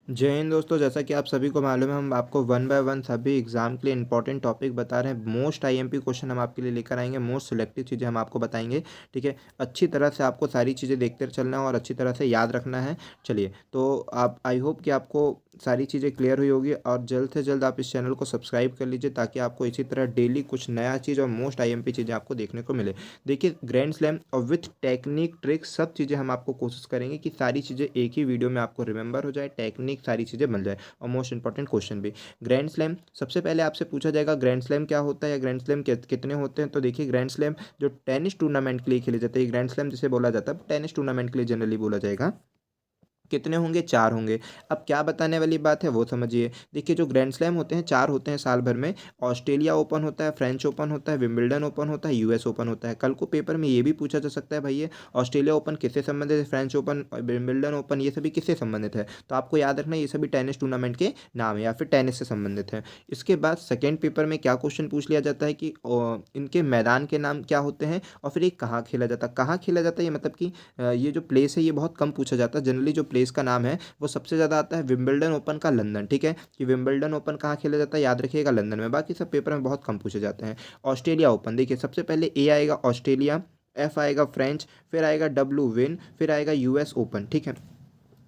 जय हिंद दोस्तों। जैसा कि आप सभी को मालूम है, हम आपको वन बाय वन सभी एग्जाम के लिए इंपॉर्टेंट टॉपिक बता रहे हैं। मोस्ट आईएमपी क्वेश्चन हम आपके लिए लेकर आएंगे, मोस्ट सिलेक्टिव चीज़ें हम आपको बताएंगे। ठीक है, अच्छी तरह से आपको सारी चीज़ें देखते चलना है और अच्छी तरह से याद रखना है। चलिए, तो आप आई होप कि आपको सारी चीज़ें क्लियर हुई होगी और जल्द से जल्द आप इस चैनल को सब्सक्राइब कर लीजिए ताकि आपको इसी तरह डेली कुछ नया चीज़ और मोस्ट आईएमपी चीज़ें आपको देखने को मिले। देखिए, ग्रैंड स्लैम और विथ टेक्निक ट्रिक सब चीज़ें हम आपको कोशिश करेंगे कि सारी चीज़ें एक ही वीडियो में आपको रिमेंबर हो जाए, टेक्निक सारी चीज़ें बन जाए और मोस्ट इंपॉर्टेंट क्वेश्चन भी। ग्रैंड स्लैम सबसे पहले आपसे पूछा जाएगा, ग्रैंड स्लैम क्या होता है या ग्रैंड स्लैम कितने होते हैं। तो देखिए, ग्रैंड स्लैम जो टेनिस टूर्नामेंट के लिए खेले जाते हैं, ग्रैंड स्लैम जिसे बोला जाता है, टेनिस टूर्नामेंट के लिए जनरली बोला जाएगा। कितने होंगे? 4 होंगे। अब क्या बताने वाली बात है वो समझिए। देखिए, जो ग्रैंड स्लैम होते हैं 4 होते हैं साल भर में। ऑस्ट्रेलिया ओपन होता है, फ्रेंच ओपन होता है, विंबलडन ओपन होता है, यूएस ओपन होता है। कल को पेपर में ये भी पूछा जा सकता है, भैया ऑस्ट्रेलिया ओपन किससे संबंधित है, फ्रेंच ओपन, विंबलडन ओपन ये सभी किससे संबंधित है। तो आपको याद रखना ये सभी टेनिस टूर्नामेंट के नाम है या फिर टेनिस से संबंधित है। इसके बाद सेकेंड पेपर में क्या क्वेश्चन पूछ लिया जाता है कि इनके मैदान के नाम क्या होते हैं और फिर ये कहाँ खेला जाता है। कहाँ खेला जाता है ये मतलब कि ये जो प्लेस है ये बहुत कम पूछा जाता है। जनरली जो प्लेस का नाम है वो सबसे ज़्यादा आता है विंबलडन ओपन का लंदन। ठीक है, कि विंबलडन ओपन कहाँ खेला जाता है, याद रखिएगा लंदन में। बाकी सब पेपर में बहुत कम पूछे जाते हैं। ऑस्ट्रेलिया ओपन, देखिए सबसे पहले ए आएगा ऑस्ट्रेलिया, एफ आएगा फ्रेंच, फिर आएगा डब्ल्यू विन, फिर आएगा यूएस ओपन। ठीक है,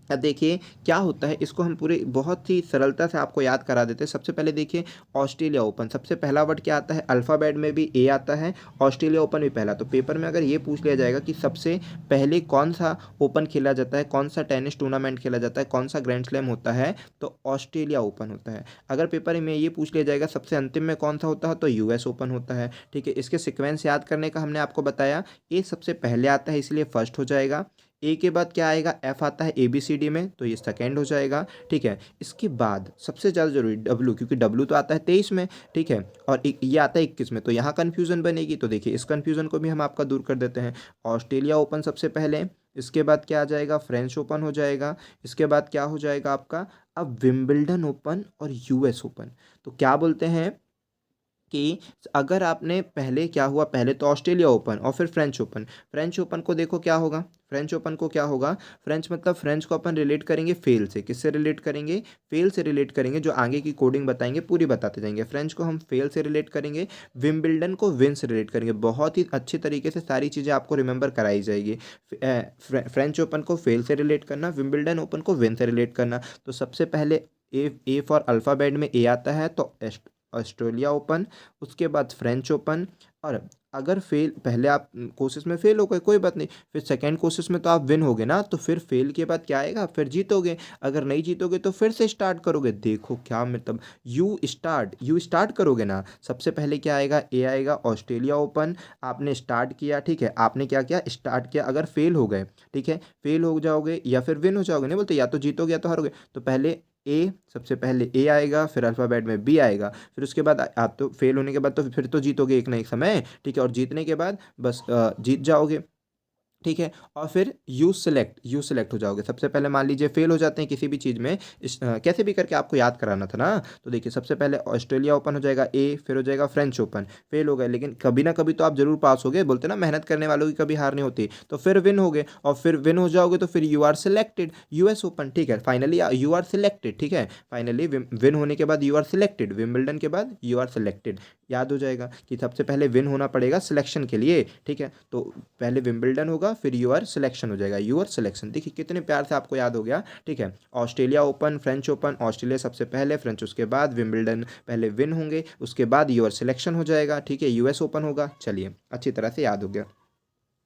अब देखिए क्या होता है, इसको हम पूरे बहुत ही सरलता से आपको याद करा देते हैं। सबसे पहले देखिए, ऑस्ट्रेलिया ओपन सबसे पहला वर्ड क्या आता है, अल्फ़ाबेट में भी ए आता है, ऑस्ट्रेलिया ओपन भी पहला। तो पेपर में अगर ये पूछ लिया जाएगा कि सबसे पहले कौन सा ओपन खेला जाता है, कौन सा टेनिस टूर्नामेंट खेला जाता है, कौन सा ग्रैंड स्लैम होता है, तो ऑस्ट्रेलिया ओपन होता है। अगर पेपर में ये पूछ लिया जाएगा सबसे अंतिम में कौन सा होता है, तो यूएस ओपन होता है। ठीक है, इसके सिक्वेंस याद करने का हमने आपको बताया। ए सबसे पहले आता है इसलिए फर्स्ट हो जाएगा। ए के बाद क्या आएगा, एफ आता है ए बी सी डी में, तो ये सेकेंड हो जाएगा। ठीक है, इसके बाद सबसे ज़्यादा जरूरी डब्लू, क्योंकि डब्लू तो आता है 23 में। ठीक है, और ये आता है 21 में, तो यहाँ कन्फ्यूज़न बनेगी। तो देखिए, इस कन्फ्यूज़न को भी हम आपका दूर कर देते हैं। ऑस्ट्रेलिया ओपन सबसे पहले, इसके बाद क्या आ जाएगा, फ्रेंच ओपन हो जाएगा। इसके बाद क्या हो जाएगा आपका, अब विंबलडन ओपन और यूएस ओपन। तो क्या बोलते हैं कि अगर आपने पहले क्या हुआ, पहले तो ऑस्ट्रेलिया ओपन और फिर फ्रेंच ओपन। फ्रेंच ओपन को देखो क्या होगा, फ्रेंच ओपन को क्या होगा, फ्रेंच मतलब फ्रेंच को अपन रिलेट करेंगे फेल से। किससे रिलेट करेंगे, फेल से रिलेट करेंगे। जो आगे की कोडिंग बताएंगे पूरी बताते जाएंगे। फ्रेंच को हम फेल से रिलेट करेंगे, विंबलडन को विन से रिलेट करेंगे। बहुत ही अच्छी तरीके से सारी चीज़ें आपको रिमेंबर कराई जाएगी। फ्रेंच ओपन को फेल से रिलेट करना, विंबलडन ओपन को विन से रिलेट करना। तो सबसे पहले ए फॉर अल्फ़ाबेट में ए आता है, तो ऑस्ट्रेलिया ओपन, उसके बाद फ्रेंच ओपन। और अगर फेल, पहले आप कोशिश में फेल हो गए कोई बात नहीं, फिर सेकंड कोशिश में तो आप विन हो गए ना, तो फिर फेल के बाद क्या आएगा, फिर जीतोगे। अगर नहीं जीतोगे तो फिर से स्टार्ट करोगे। देखो क्या मतलब, यू स्टार्ट करोगे ना। सबसे पहले क्या आएगा, ए आएगा ऑस्ट्रेलिया ओपन। आपने स्टार्ट किया, ठीक है, आपने क्या किया, स्टार्ट किया। अगर फेल हो गए, ठीक है, फेल हो जाओगे या फिर विन हो जाओगे, नहीं बोलते या तो जीतोगे या तो हारोगे। तो पहले ए, सबसे पहले ए आएगा, फिर अल्फ़ाबेट में बी आएगा, फिर उसके बाद आप तो फेल होने के बाद तो फिर तो जीतोगे एक ना एक समय। ठीक है, और जीतने के बाद बस जीत जाओगे। ठीक है, और फिर यू सेलेक्ट हो जाओगे। सबसे पहले मान लीजिए फेल हो जाते हैं किसी भी चीज़ में, कैसे भी करके आपको याद कराना था ना। तो देखिए, सबसे पहले ऑस्ट्रेलिया ओपन हो जाएगा ए, फिर हो जाएगा फ्रेंच ओपन। फेल हो गए, लेकिन कभी ना कभी तो आप जरूर पास हो गए, बोलते ना मेहनत करने वालों की कभी हार नहीं होती। तो फिर विन हो गए, और फिर विन हो जाओगे तो फिर you are selected US open. ठीक है, फाइनली यू आर सिलेक्टेड। ठीक है, फाइनली विन होने के बाद यू आर सिलेक्टेड, विंबलडन के बाद यू आर सिलेक्टेड। याद हो जाएगा कि सबसे पहले विन होना पड़ेगा सिलेक्शन के लिए। ठीक है, तो पहले विंबलडन होगा, फिर यूआर सिलेक्शन हो जाएगा, यूआर सिलेक्शन। देखिए कितने प्यार से आपको याद हो गया। ठीक है, Australia open, French open, Australia सबसे पहले, फ्रेंच उसके बाद, विंबलडन पहले विन होंगे, उसके बाद यूआर सिलेक्शन हो जाएगा। ठीक है, यूएस ओपन होगा। चलिए, अच्छी तरह से याद हो गया।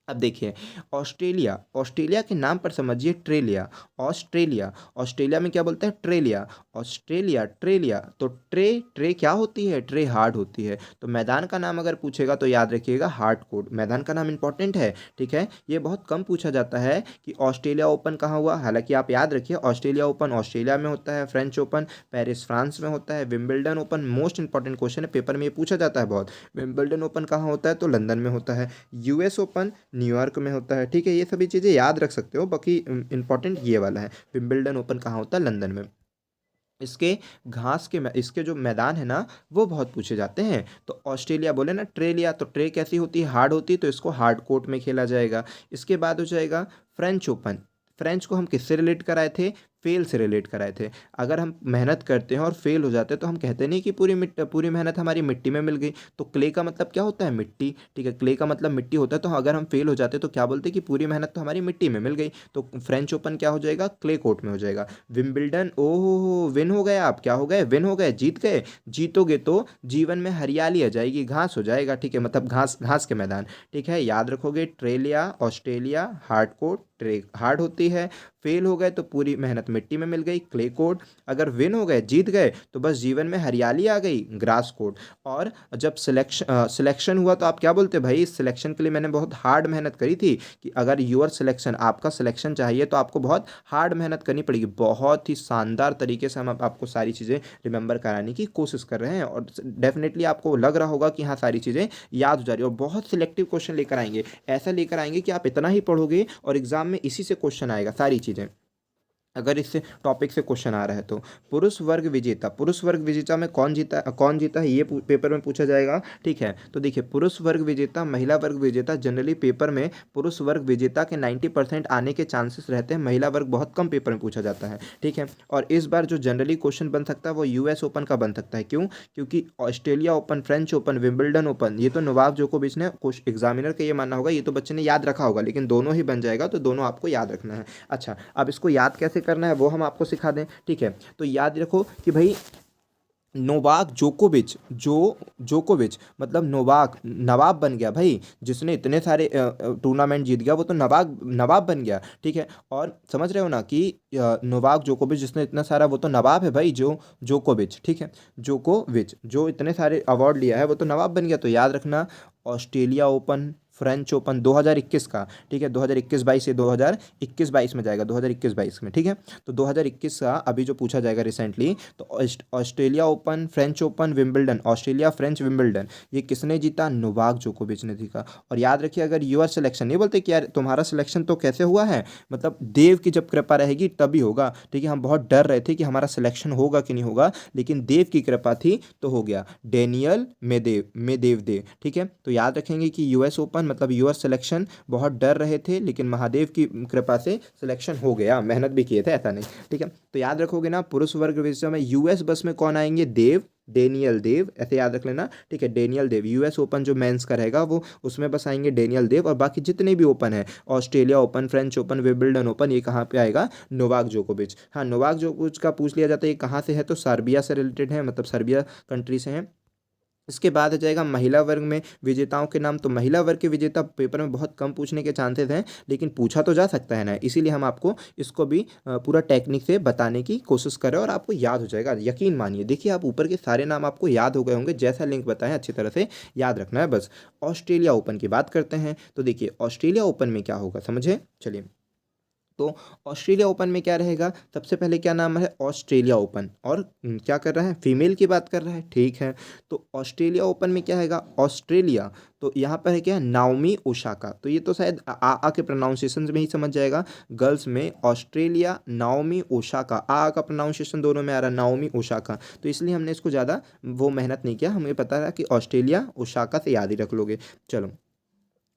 अब देखिए, ऑस्ट्रेलिया, ऑस्ट्रेलिया के नाम पर समझिए ट्रेलिया। ऑस्ट्रेलिया, ऑस्ट्रेलिया में क्या बोलते हैं, ट्रेलिया। ऑस्ट्रेलिया, ट्रेलिया, तो ट्रे क्या होती है, ट्रे हार्ड होती है। तो मैदान का नाम अगर पूछेगा तो याद रखिएगा हार्ड कोड, मैदान का नाम इंपॉर्टेंट है। ठीक है, ये बहुत कम पूछा जाता है कि ऑस्ट्रेलिया ओपन कहाँ हुआ। हालांकि आप याद रखिए, ऑस्ट्रेलिया ओपन ऑस्ट्रेलिया में होता है, फ्रेंच ओपन पेरिस फ्रांस में होता है, Wimbledon open most important question है, पेपर में ये पूछा जाता है बहुत। विंबलडन ओपन कहाँ होता है, तो लंदन में होता है। यूएस ओपन न्यूयॉर्क में होता है। ठीक है, ये सभी चीज़ें याद रख सकते हो, बाकी इंपॉर्टेंट ये वाला है, विंबलडन ओपन कहाँ होता है, लंदन में। इसके इसके जो मैदान है ना, वो बहुत पूछे जाते हैं। तो ऑस्ट्रेलिया बोले ना ट्रेलिया, तो ट्रे कैसी होती है, हार्ड होती है, तो इसको हार्ड कोर्ट में खेला जाएगा। इसके बाद हो जाएगा फ्रेंच ओपन। फ्रेंच को हम किससे रिलेट कराए थे, फेल से रिलेट कराए थे। अगर हम मेहनत करते हैं और फेल हो जाते हैं तो हम कहते नहीं कि पूरी मेहनत हमारी मिट्टी में मिल गई। तो क्ले का मतलब क्या होता है? मिट्टी, ठीक है, क्ले का मतलब मिट्टी होता है। तो अगर हम फेल हो जाते तो क्या बोलते कि पूरी मेहनत तो हमारी मिट्टी में मिल गई। तो फ्रेंच ओपन क्या हो जाएगा? क्ले कोर्ट में हो जाएगा। विंबलडन, ओहो विन हो गए आप, क्या हो गए? विन हो गए, जीत गए। जीतोगे तो जीवन में हरियाली आ जाएगी, घास हो जाएगा, ठीक है, मतलब घास, घास के मैदान, ठीक है, याद रखोगे। ट्रेलिया, ऑस्ट्रेलिया, हार्ड कोर्ट, ट्रे हार्ड होती है। फेल हो गए तो पूरी मेहनत मिट्टी में मिल गई, क्ले कोर्ट। अगर विन हो गए, जीत गए, तो बस जीवन में हरियाली आ गई, ग्रास कोर्ट। और जब सिलेक्शन हुआ तो आप क्या बोलते भाई? इस सिलेक्शन के लिए मैंने बहुत हार्ड मेहनत करी थी। कि अगर यूर सिलेक्शन, आपका सिलेक्शन चाहिए तो आपको बहुत हार्ड मेहनत करनी पड़ेगी। बहुत ही शानदार तरीके से हम आपको सारी चीज़ें रिमेंबर कराने की कोशिश कर रहे हैं और डेफिनेटली आपको लग रहा होगा कि हाँ सारी चीज़ें याद हो जा रही है। और बहुत सिलेक्टिव क्वेश्चन लेकर आएंगे, ऐसा लेकर आएंगे कि आप इतना ही पढ़ोगे और एग्जाम में इसी से क्वेश्चन आएगा सारी चीज़ें, अगर इससे टॉपिक से क्वेश्चन आ रहा है तो। पुरुष वर्ग विजेता में कौन जीता है, ये पेपर में पूछा जाएगा, ठीक है। तो देखिए, पुरुष वर्ग विजेता, महिला वर्ग विजेता, जनरली पेपर में पुरुष वर्ग विजेता के 90% आने के चांसेस रहते हैं, महिला वर्ग बहुत कम पेपर में पूछा जाता है, ठीक है। और इस बार जो जनरली क्वेश्चन बन सकता है वो यूएस ओपन का बन सकता है। क्यों? क्योंकि Australia open, French open, Wimbledon open, ये तो नोवाक जोकोविच ने, एग्जामिनर का ये मानना होगा, ये तो बच्चे ने याद रखा होगा, लेकिन दोनों ही बन जाएगा, तो दोनों आपको याद रखना है। अच्छा, अब इसको याद कैसे करना है वो हम आपको सिखा दें, ठीक है। तो याद रखो कि भाई नोवाक जोकोविच, जोकोविच मतलब नोवाक, नवाब बन गया भाई। जिसने इतने सारे टूर्नामेंट जीत गया वो तो नवाब बन गया, ठीक है। और समझ रहे हो ना कि नोवाक जोकोविच जिसने इतना सारा, वो तो नवाब है भाई, जोकोविच, ठीक है। जोकोविच जो इतने सारे अवार्ड लिया है वो तो नवाब बन गया। तो याद रखना, ऑस्ट्रेलिया ओपन, फ्रेंच ओपन 2021 का, ठीक है, 2021-22 से 2021-22 में जाएगा, 2021-22 में, ठीक है। तो 2021 का अभी जो पूछा जाएगा रिसेंटली, तो Australia open, French open, Wimbledon, Australia, French, Wimbledon, ये किसने जीता? नोवाक जोकोविच ने जीता। और याद रखिए, अगर यूआर सिलेक्शन, नहीं बोलते कि यार तुम्हारा सिलेक्शन तो कैसे हुआ है, मतलब देव की जब कृपा रहेगी तभी होगा, ठीक है। हम बहुत डर रहे थे कि हमारा सिलेक्शन होगा कि नहीं होगा, लेकिन देव की कृपा थी तो हो गया। डेनियल मेदेव, ठीक है। तो याद रखेंगे कि यूएस ओपन मतलब यूएस सिलेक्शन, बहुत डर रहे थे लेकिन महादेव की कृपा से सिलेक्शन हो गया, मेहनत भी किए थे, ऐसा नहीं, ठीक है। तो याद रखोगे ना, पुरुष वर्ग विजेता में यूएस बस में कौन आएंगे? देव, डेनियल देव, ऐसे याद रख लेना, ठीक है, डेनियल देव। यूएस ओपन जो मेंस का रहेगा वो, उसमें बस आएंगे डेनियल देव। और बाकी जितने भी ओपन है, Australia open, French open, Wimbledon open, ये कहाँ पे आएगा? नोवाक जोकोविच। हाँ, नोवाक जोकोविच का पूछ लिया जाता है ये कहाँ से है, तो सर्बिया से रिलेटेड है, मतलब सर्बिया कंट्री से है। इसके बाद आ जाएगा महिला वर्ग में विजेताओं के नाम। तो महिला वर्ग के विजेता पेपर में बहुत कम पूछने के चांसेस हैं, लेकिन पूछा तो जा सकता है ना, इसीलिए हम आपको इसको भी पूरा टेक्निक से बताने की कोशिश करें और आपको याद हो जाएगा, यकीन मानिए। देखिए, आप ऊपर के सारे नाम आपको याद हो गए होंगे, जैसा लिंक बताएं अच्छी तरह से याद रखना है बस। ऑस्ट्रेलिया ओपन की बात करते हैं, तो देखिए ऑस्ट्रेलिया ओपन में क्या होगा, समझे, चलिए। तो ऑस्ट्रेलिया ओपन में क्या रहेगा? सबसे पहले क्या नाम है? Australia open. और क्या कर रहा है? फीमेल की बात कर रहा है, ठीक है। तो ऑस्ट्रेलिया ओपन में क्या है? ऑस्ट्रेलिया। तो यहाँ पर है क्या? Naomi Osaka. तो ये तो शायद आ के प्रोनाउंसिएशन में ही समझ जाएगा। गर्ल्स में ऑस्ट्रेलिया, नाओमी ओसाका, आ का प्रोनाउंसिएशन दोनों में आ रहा है, नाओमी ओसाका। तो इसलिए हमने इसको ज़्यादा वो मेहनत नहीं किया, हमें पता है कि ऑस्ट्रेलिया ओसाका से याद ही रख लोगे। चलो,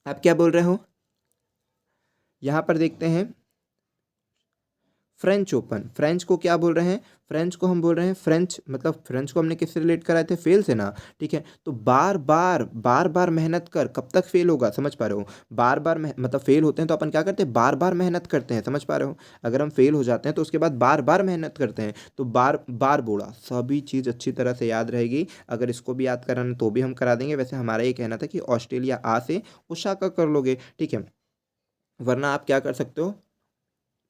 आप क्या बोल रहे हो? यहाँ पर देखते हैं फ्रेंच ओपन। फ्रेंच को क्या बोल रहे हैं? फ्रेंच को हम बोल रहे हैं, फ्रेंच मतलब फ्रेंच को हमने किससे रिलेट कराए थे? फेल से ना, ठीक है। तो बार बार मेहनत कर, कब तक फेल होगा, समझ पा रहे हो? बार बार मतलब फेल होते हैं तो अपन क्या करते हैं? बार बार मेहनत करते हैं, समझ पा रहे हो? अगर हम फेल हो जाते हैं तो उसके बाद बार बार मेहनत करते हैं। तो बार बार बोला, सभी चीज़ अच्छी तरह से याद रहेगी। अगर इसको भी याद कराना तो भी हम करा देंगे। वैसे हमारा ये कहना था कि ऑस्ट्रेलिया आ से ओसाका कर लोगे, ठीक है, वरना आप क्या कर सकते हो,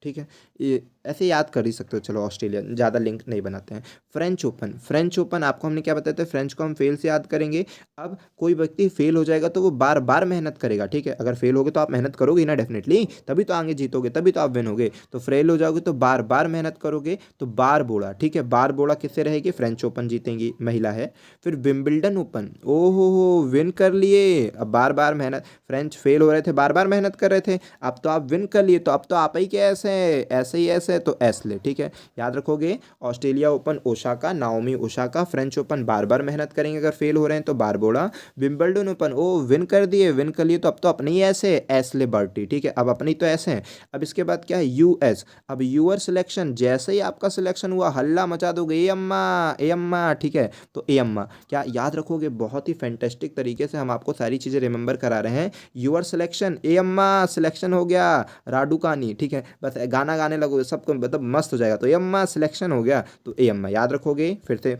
ठीक है, ये ऐसे याद कर ही सकते हो। चलो, ऑस्ट्रेलिया, ज़्यादा लिंक नहीं बनाते हैं। फ्रेंच ओपन, फ्रेंच ओपन आपको हमने क्या बताया था? फ्रेंच को हम फेल से याद करेंगे। अब कोई व्यक्ति फेल हो जाएगा तो वो बार बार मेहनत करेगा, ठीक है। अगर फेल होगे तो आप मेहनत करोगे ना, डेफिनेटली, तभी तो आगे जीतोगे, तभी तो आप विन होगे। तो फेल हो जाओगे तो बार बार मेहनत करोगे, तो बार बोला, ठीक है, बार बोला किससे रहेगी? फ्रेंच ओपन जीतेंगी, महिला है। फिर विंबलडन ओपन, ओहो विन कर लिए। अब बार बार मेहनत, फ्रेंच फेल हो रहे थे, बार बार मेहनत कर रहे थे, अब तो आप विन कर लिए, तो अब तो आप ही के ऐसे है तो एस ले, ठीक है, याद रखोगे। Australia open Osaka, Naomi Osaka. French open बार बार मेहनत करेंगे, अगर फेल हो रहे हैं तो बारबोड़ा। विंबलडन ओपन ओ विन कर दिए, विन कर लिए तो अब तो अपनी ही ऐसे एस ले बर्टी, ठीक है, अब अपनी तो ऐसे है। अब इसके बाद क्या है, यूएस। अब यूअर सिलेक्शन, जैसे ही आपका सिलेक्शन हुआ हल्ला मचा दोगे, ए अम्मा, ठीक है, तो ए अम्मा क्या याद रखोगे, बहुत ही फैंटेस्टिक तरीके से हम आपको सारी चीज़ें रिमेंबर करा रहे हैं। यूअर सिलेक्शन, ए अम्मा सिलेक्शन हो गया, राडू कानी, ठीक है, बस गाना गाने लगो, सबको मतलब मस्त हो जाएगा, तो ए अम्मा सिलेक्शन हो गया, तो ए अम्मा याद रखोगे फिर से।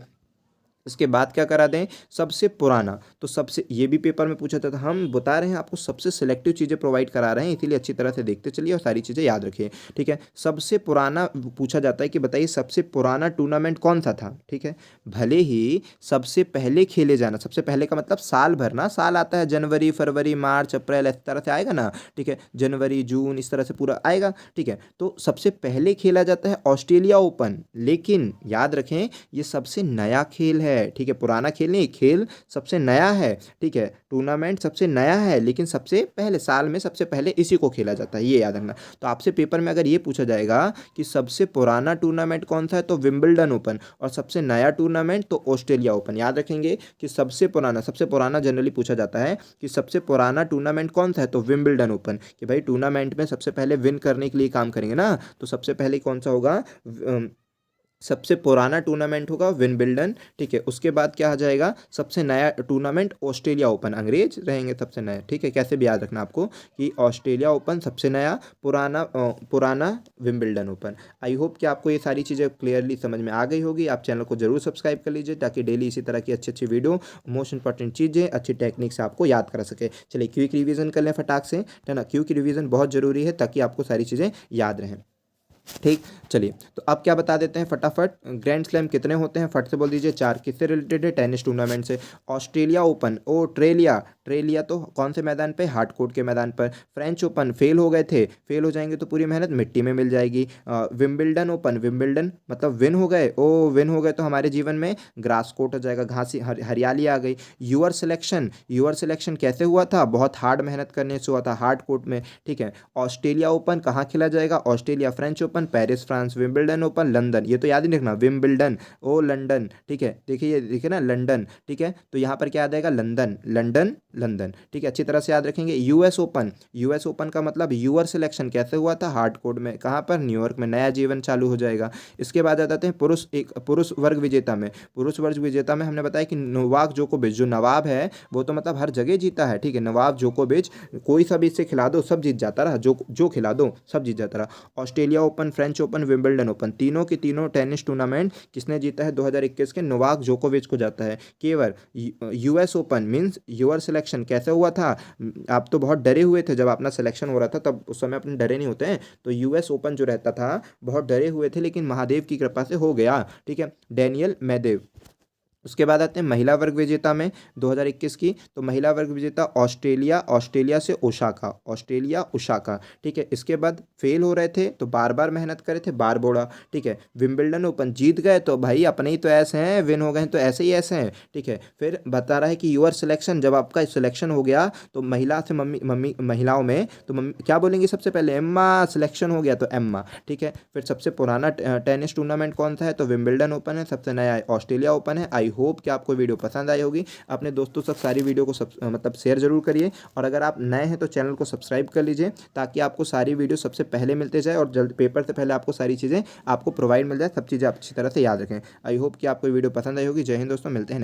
इसके बाद क्या करा दें, सबसे पुराना, तो सबसे, ये भी पेपर में पूछा था, तो हम बता रहे हैं आपको सबसे सिलेक्टिव चीज़ें प्रोवाइड करा रहे हैं, इसीलिए अच्छी तरह से देखते चलिए और सारी चीज़ें याद रखिए, ठीक है। सबसे पुराना पूछा जाता है कि बताइए सबसे पुराना टूर्नामेंट कौन सा था, ठीक है। भले ही सबसे पहले खेले जाना, सबसे पहले का मतलब साल भर ना, साल आता है जनवरी फरवरी मार्च अप्रैल, इस तरह से आएगा ना, ठीक है, जनवरी जून इस तरह से पूरा आएगा, ठीक है। तो सबसे पहले खेला जाता है ऑस्ट्रेलिया ओपन, लेकिन याद रखें ये सबसे नया खेल है, ठीक है, पुराना खेल नहीं, खेल सबसे नया है, ठीक है, टूर्नामेंट सबसे नया है, लेकिन सबसे पहले साल में सबसे पहले इसी को खेला जाता है, ये याद रखना। तो आपसे पेपर में अगर ये पूछा जाएगा कि सबसे पुराना टूर्नामेंट कौन सा है, तो विंबलडन ओपन, और सबसे नया टूर्नामेंट तो ऑस्ट्रेलिया ओपन। याद रखेंगे कि सबसे पुराना जनरली पूछा जाता है कि सबसे पुराना टूर्नामेंट कौन सा है, तो विंबलडन ओपन, कि भाई टूर्नामेंट में सबसे पहले विन करने के लिए काम करेंगे ना, तो सबसे पहले कौन सा होगा, सबसे पुराना टूर्नामेंट होगा विंबलडन, ठीक है। उसके बाद क्या आ जाएगा, सबसे नया टूर्नामेंट ऑस्ट्रेलिया ओपन, अंग्रेज रहेंगे सबसे नया, ठीक है, कैसे भी याद रखना आपको कि ऑस्ट्रेलिया ओपन सबसे नया, पुराना विंबलडन ओपन। आई होप कि आपको ये सारी चीज़ें क्लियरली समझ में आ गई होगी। आप चैनल को जरूर सब्सक्राइब कर लीजिए ताकि डेली इसी तरह की अच्छी अच्छी वीडियो, मोस्ट इंपॉर्टेंट चीज़ें अच्छी टेक्निक से आपको याद करा सके। चलिए क्विक रिवीजन कर लें फटाक से, है ना, क्विक रिवीजन बहुत ज़रूरी है ताकि आपको सारी चीज़ें याद रहें, ठीक। चलिए तो अब क्या बता देते हैं फटाफट, ग्रैंड स्लैम कितने होते हैं, फट से बोल दीजिए, 4। किससे रिलेटेड है, टेनिस टूर्नामेंट से। ऑस्ट्रेलिया ओपन, ओ ट्रेलिया, ट्रेलिया तो कौन से मैदान पे, हार्डकोर्ट के मैदान पर। फ्रेंच ओपन फेल हो गए थे, फेल हो जाएंगे तो पूरी मेहनत मिट्टी में मिल जाएगी। विंबलडन ओपन, विंबलडन मतलब विन हो गए, ओ विन हो गए तो हमारे जीवन में ग्रास कोट हो जाएगा, घास हरियाली आ गई। यूअर सिलेक्शन, यूअर सिलेक्शन कैसे हुआ था, बहुत हार्ड मेहनत करने से हुआ था, हार्ड कोर्ट में, ठीक है। ऑस्ट्रेलिया ओपन कहाँ खेला जाएगा, Australia. French open Paris France. Wimbledon open London, ये तो याद ही रखना, विंबलडन ओ लंदन, ठीक है, देखिए ये देखिए ना लंदन, ठीक है, तो यहाँ पर क्या याद आएगा, लंदन, लंदन, लंदन, ठीक है, अच्छी तरह से याद रखेंगे। यूएस ओपन, यूएस ओपन का मतलब यूअर सिलेक्शन कैसे हुआ था, हार्ड कोर्ट में, कहाँ पर, न्यूयॉर्क में, नया जीवन चालू हो जाएगा। इसके बाद आ जाते हैं पुरुष वर्ग विजेता में। पुरुष वर्ग विजेता में हमने बताया कि नोवाक जोकोविच, जो नवाब है वो तो मतलब हर जगह जीता है, ठीक है, नवाब जोकोविच, कोई सा भी इससे खिला दो सब जीत जाता रहा, जो खिला दो सब जीत जाता रहा। Australia open, French open, Wimbledon open, तीनों के तीनों टेनिस टूर्नामेंट किसने जीता है, 2021 के नोवाक जोकोविच को जाता है। केवल US open means your selection कैसे हुआ था, आप तो बहुत डरे हुए थे जब अपना सिलेक्शन हो रहा था, तब उस समय अपने डरे नहीं होते हैं, तो यूएस ओपन जो रहता था बहुत डरे हुए थे, लेकिन महादेव की कृपा से हो गया, ठीक है, डेनियल मेदेव। उसके बाद आते हैं महिला वर्ग विजेता में 2021 की, तो महिला वर्ग विजेता ऑस्ट्रेलिया, ऑस्ट्रेलिया से ओसाका, ऑस्ट्रेलिया ओसाका, ठीक है। इसके बाद फेल हो रहे थे तो बार बार मेहनत करे थे, बारबोड़ा, ठीक है। विंबलडन ओपन जीत गए तो भाई अपने ही तो ऐसे हैं, विन हो गए हैं तो ऐसे ही ऐसे हैं, ठीक है। फिर बता रहा है कि यूअर सिलेक्शन, जब आपका सिलेक्शन हो गया तो महिला से महिलाओं में तो मम्मी क्या बोलेंगी सबसे पहले, एम्मा सिलेक्शन हो गया तो एम्मा, ठीक है। फिर सबसे पुराना टेनिस टूर्नामेंट कौन सा है, तो विंबलडन ओपन है, सबसे नया ऑस्ट्रेलिया ओपन है। आई होप कि आपको वीडियो पसंद आई होगी। अपने दोस्तों से सारी वीडियो को मतलब शेयर जरूर करिए, और अगर आप नए हैं तो चैनल को सब्सक्राइब कर लीजिए ताकि आपको सारी वीडियो सबसे पहले मिलते जाए और जल्द पेपर से पहले आपको सारी चीज़ें आपको प्रोवाइड मिल जाए, सब चीज़ें आप अच्छी तरह से याद रखें। आई होप कि आपको वीडियो पसंद आई होगी। जय हिंद दोस्तों, मिलते हैं।